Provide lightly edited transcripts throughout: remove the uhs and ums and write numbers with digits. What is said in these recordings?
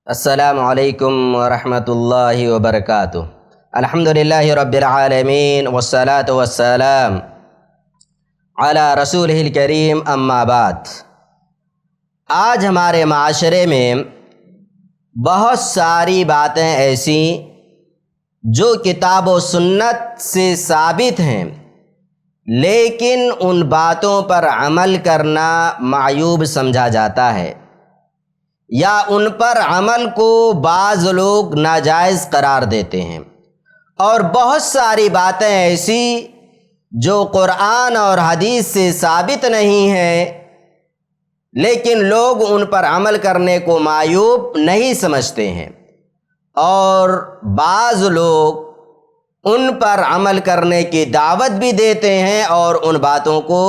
السلام علیکم ورحمۃ اللہ وبرکاتہ۔ الحمدللہ رب العالمین والصلاة والسلام علی رسولہ الکریم، اما بعد۔ آج ہمارے معاشرے میں بہت ساری باتیں ایسی جو کتاب و سنت سے ثابت ہیں، لیکن ان باتوں پر عمل کرنا معیوب سمجھا جاتا ہے، یا ان پر عمل کو بعض لوگ ناجائز قرار دیتے ہیں، اور بہت ساری باتیں ایسی جو قرآن اور حدیث سے ثابت نہیں ہیں، لیکن لوگ ان پر عمل کرنے کو معیوب نہیں سمجھتے ہیں، اور بعض لوگ ان پر عمل کرنے کی دعوت بھی دیتے ہیں اور ان باتوں کو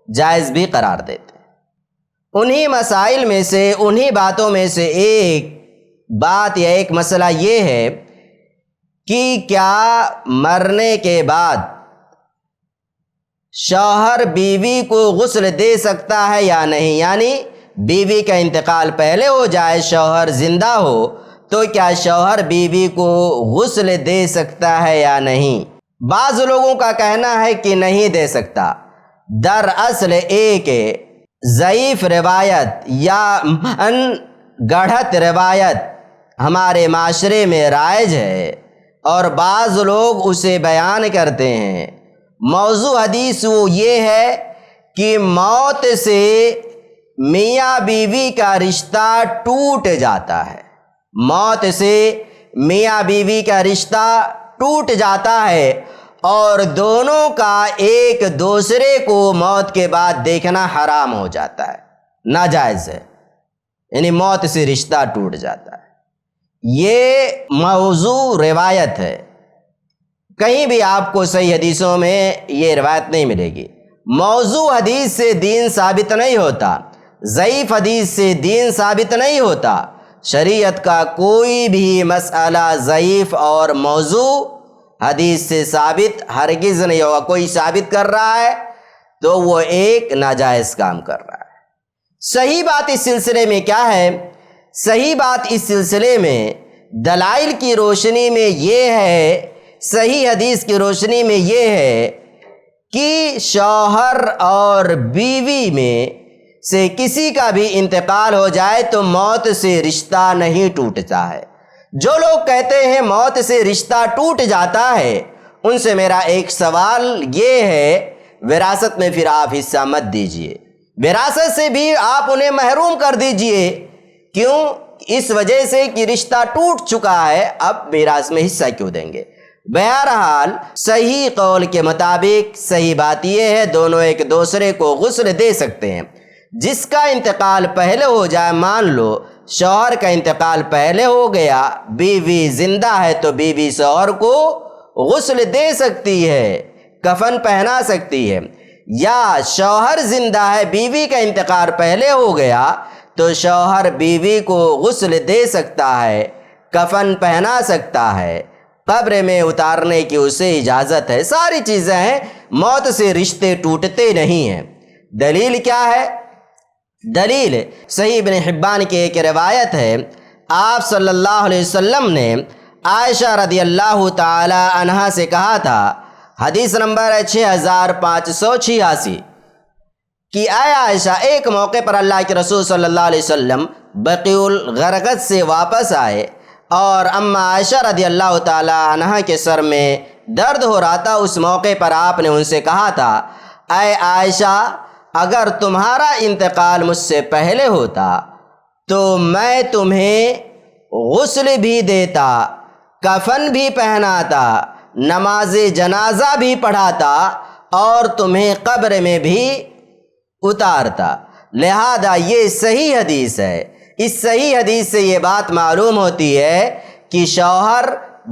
جائز بھی قرار دیتے ہیں۔ انہی مسائل میں سے، انہی باتوں میں سے ایک بات یا ایک مسئلہ یہ ہے کہ کیا مرنے کے بعد شوہر بیوی کو غسل دے سکتا ہے یا نہیں، یعنی بیوی کا انتقال پہلے ہو جائے، شوہر زندہ ہو، تو کیا شوہر بیوی کو غسل دے سکتا ہے یا نہیں؟ بعض لوگوں کا کہنا ہے کہ نہیں دے سکتا۔ دراصل ایک ضعیف روایت یا ان گڑھت روایت ہمارے معاشرے میں رائج ہے، اور بعض لوگ اسے بیان کرتے ہیں۔ موضوع حدیث وہ یہ ہے کہ موت سے میاں بیوی کا رشتہ ٹوٹ جاتا ہے، موت سے میاں بیوی کا رشتہ ٹوٹ جاتا ہے، اور دونوں کا ایک دوسرے کو موت کے بعد دیکھنا حرام ہو جاتا ہے، ناجائز ہے، یعنی موت سے رشتہ ٹوٹ جاتا ہے۔ یہ موضوع روایت ہے، کہیں بھی آپ کو صحیح حدیثوں میں یہ روایت نہیں ملے گی۔ موضوع حدیث سے دین ثابت نہیں ہوتا، ضعیف حدیث سے دین ثابت نہیں ہوتا۔ شریعت کا کوئی بھی مسئلہ ضعیف اور موضوع حدیث سے ثابت ہرگز نہیں ہوگا۔ کوئی ثابت کر رہا ہے تو وہ ایک ناجائز کام کر رہا ہے۔ صحیح بات اس سلسلے میں کیا ہے؟ صحیح بات اس سلسلے میں دلائل کی روشنی میں یہ ہے، صحیح حدیث کی روشنی میں یہ ہے کہ شوہر اور بیوی میں سے کسی کا بھی انتقال ہو جائے تو موت سے رشتہ نہیں ٹوٹتا ہے۔ جو لوگ کہتے ہیں موت سے رشتہ ٹوٹ جاتا ہے، ان سے میرا ایک سوال یہ ہے، وراثت میں پھر آپ حصہ مت دیجئے، وراثت سے بھی آپ انہیں محروم کر دیجئے۔ کیوں؟ اس وجہ سے کہ رشتہ ٹوٹ چکا ہے، اب میراث میں حصہ کیوں دیں گے؟ بہرحال صحیح قول کے مطابق صحیح بات یہ ہے، دونوں ایک دوسرے کو غسل دے سکتے ہیں۔ جس کا انتقال پہلے ہو جائے، مان لو شوہر کا انتقال پہلے ہو گیا، بیوی زندہ ہے، تو بیوی شوہر کو غسل دے سکتی ہے، کفن پہنا سکتی ہے، یا شوہر زندہ ہے، بیوی کا انتقال پہلے ہو گیا تو شوہر بیوی کو غسل دے سکتا ہے، کفن پہنا سکتا ہے، قبر میں اتارنے کی اسے اجازت ہے، ساری چیزیں ہیں۔ موت سے رشتے ٹوٹتے نہیں ہیں۔ دلیل کیا ہے؟ دلیل صحیح ابن حبان کی ایک روایت ہے، آپ صلی اللہ علیہ وسلم نے عائشہ رضی اللہ تعالی عنہا سے کہا تھا، حدیث نمبر ہے 6586، کہ اے عائشہ، ایک موقع پر اللہ کے رسول صلی اللہ علیہ وسلم بقیع الغرقد سے واپس آئے، اور اما عائشہ رضی اللہ تعالی عنہا کے سر میں درد ہو رہا تھا۔ اس موقع پر آپ نے ان سے کہا تھا، اے عائشہ، اگر تمہارا انتقال مجھ سے پہلے ہوتا تو میں تمہیں غسل بھی دیتا، کفن بھی پہناتا، نماز جنازہ بھی پڑھاتا، اور تمہیں قبر میں بھی اتارتا۔ لہذا یہ صحیح حدیث ہے۔ اس صحیح حدیث سے یہ بات معلوم ہوتی ہے کہ شوہر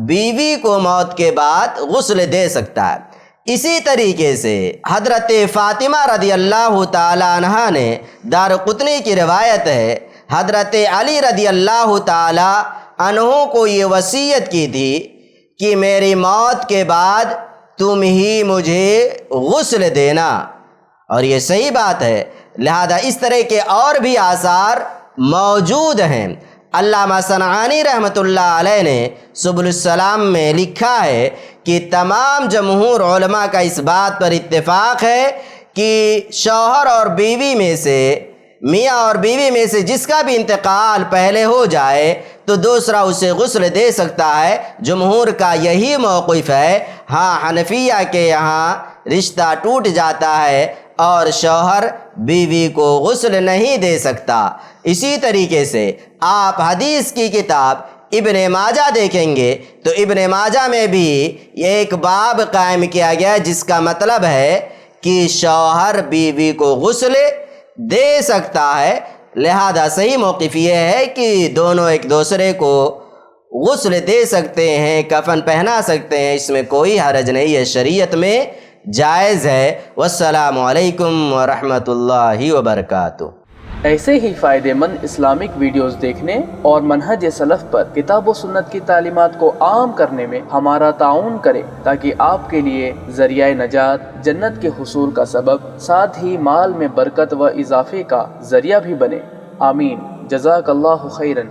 بیوی کو موت کے بعد غسل دے سکتا ہے۔ اسی طریقے سے حضرت فاطمہ رضی اللہ تعالی عنہا نے، دارقطنی کی روایت ہے، حضرت علی رضی اللہ تعالی عنہ کو یہ وصیت کی تھی کہ میری موت کے بعد تم ہی مجھے غسل دینا، اور یہ صحیح بات ہے۔ لہذا اس طرح کے اور بھی آثار موجود ہیں۔ علامہ صنعانی رحمۃ اللہ علیہ نے سبل السلام میں لکھا ہے کہ تمام جمہور علماء کا اس بات پر اتفاق ہے کہ شوہر اور بیوی میں سے، میاں اور بیوی میں سے جس کا بھی انتقال پہلے ہو جائے تو دوسرا اسے غسل دے سکتا ہے۔ جمہور کا یہی موقف ہے۔ ہاں، حنفیہ کے یہاں رشتہ ٹوٹ جاتا ہے اور شوہر بیوی کو غسل نہیں دے سکتا۔ اسی طریقے سے آپ حدیث کی کتاب ابن ماجہ دیکھیں گے تو ابن ماجہ میں بھی ایک باب قائم کیا گیا جس کا مطلب ہے کہ شوہر بیوی کو غسل دے سکتا ہے۔ لہذا صحیح موقف یہ ہے کہ دونوں ایک دوسرے کو غسل دے سکتے ہیں، کفن پہنا سکتے ہیں، اس میں کوئی حرج نہیں ہے، شریعت میں جائز ہے۔ والسلام علیکم ورحمۃ اللہ وبرکاتہ۔ ایسے ہی فائدے مند اسلامک ویڈیوز دیکھنے اور منہج سلف پر کتاب و سنت کی تعلیمات کو عام کرنے میں ہمارا تعاون کریں تاکہ آپ کے لیے ذریعہ نجات، جنت کے حصول کا سبب، ساتھ ہی مال میں برکت و اضافے کا ذریعہ بھی بنے۔ آمین۔ جزاک اللہ خیرن۔